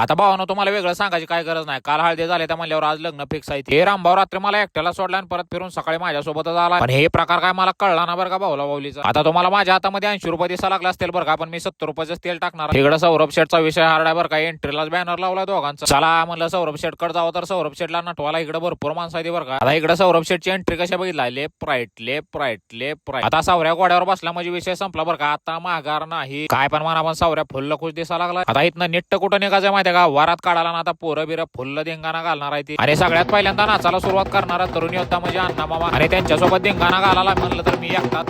आता भावानो तुम्हाला वेगळं सांगायची काय गरज नाही. काल हळदी झाले त्या म्हणल्यावर आज लग्न फिक्स आहे. हे रामभाऊ रात्री मला एकट्याला सोडला आणि परत फिरून सकाळी माझ्यासोबतच आला. पण हे प्रकार काय मला कळला ना बरं का भाऊला भाऊलीचा. आता तुम्हाला माझ्या हातामध्ये 80 रुपये दिसा लागला असतील बरं का, पण मी 70 रुपयाचं तेल टाकणार. इकडे सौरभ शेटचा विषय हार्ड आहे बरं का. एंट्रीलाच बॅनर लावला दोघांचा. चला म्हणलं सौरभ शेटकडे जावं, तर सौरभ शेटला नटवाला इकडे भरपूर माणसं आहे बरं का. आता इकडे सौरभ शेटची एंट्री कशा बघितला, left right left right left right. आता सावऱ्या गोड्यावर बसला म्हणजे विषय संपला बरं का. आता माघार नाही काय पण म्हणा, पण सावऱ्या फुल्ल खुश दिसा लागला. आता इथनं निट्ट कुठं निघायचं माहितीये का, वारात काढायला ना आता पोरं बिरं फुल्ल धिंगाणा घालणार आहे ती. आणि सगळ्यात पहिल्यांदा नाचाला सुरुवात करणारा तरुण योद्धा म्हणजे अण्णा मामा. आणि त्यांच्यासोबत धिंगाणा घालायला म्हणलं तर मी एकटाच.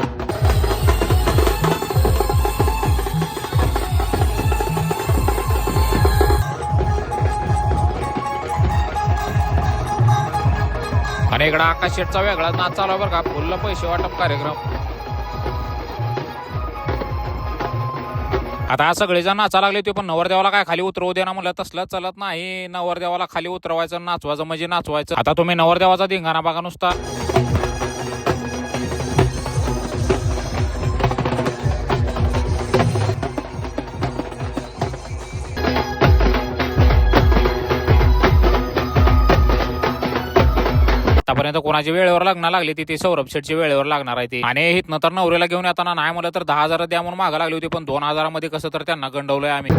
आणि इकडं आकाश शेटचा वेगळा नाच चालू आहे बरं का. फुल्ल पैसे वाटप कार्यक्रम. आता सगळेजण नाचा लागले ते, पण नवरदेवाला काय खाली उतरवू दे ना म्हणलं. तसलं चलत नाही. नवरदेवाला खाली उतरवायचं, नाचवायचं म्हणजे नाचवायचं. आता तुम्ही नवरदेवाचा धिंगाणा बघा नुसता. आतापर्यंत कोणाची वेळेवर लग्न लागली ती सौरभ शेटची वेळेवर लागणार आहे ती. आणि हिथनं तर नवरीला घेऊन येताना नाही म्हणलं तर 10,000 द्या म्हणून मागा लागली होती, पण 2,000 मध्ये कसं तर त्यांना गंडवलंय आम्ही.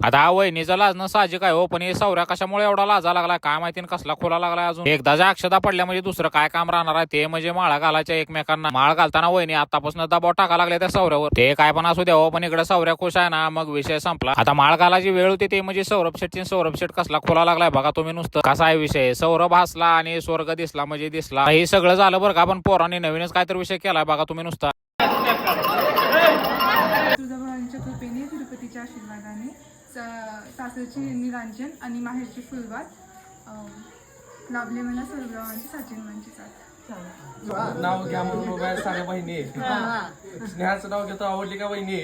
आता वहिनीचा लाजणं साहजिक आहे हो, पण हे सौऱ्या कशामुळे एवढा लाजा लागला काय माहिती, कसला खोला लागलाय अजून. एकदा ज्या अक्षता पडल्या म्हणजे दुसरं काय काम राहणार आहे ते म्हणजे माळा घालायच्या एकमेकांना. माळ घालताना वहिनी आतापासून दबाव टाका लागले त्या सौऱ्यावर. ते काय पण असू द्या हो, पण इकडे सौऱ्या खुश आहे ना, मग विषय संपला. आता माळ घालायची वेळ होती ते म्हणजे सौरभ शेटची. सौरभ शेट कसला खोला लागलाय बघा तुम्ही नुसतं. कसा आहे विषय, सौरभ हसला आणि स्वर्ग दिसला म्हणजे दिसला. हे सगळं झालं बरं का, पण पोरांनी नवीनच काहीतरी विषय केलाय बघा तुम्ही नुसता. तुळजाभवानीच्या कृपेने, तिरुपतीच्या आशीर्वादाने, सासरची निरांजन आणि माहेरची फुलवात लाभले मला स्वर्गवाची साचिनवांची साथ. नाव घ्या म्हणून मोबाईल साऱ्या बहिणी. स्नेहाचं नाव घेतो, आवडली का बहिणी.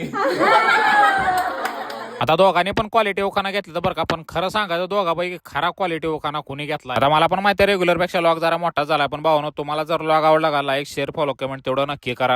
आता दोघांनी पण क्वालिटी ओखाना घेतलं बरं का, पण खरं सांगायचं दोघांपैकी खरा क्वालिटी ओखाना कुणी घेतला. आता मला पण माहिती आहे रेग्युलर पेक्षा लॉग जरा मोठा झाला, पण भावनो तुम्हाला जर लॉग आवडला का, लाईक शेअर फॉलो कमेंट तेवढं नक्की करा.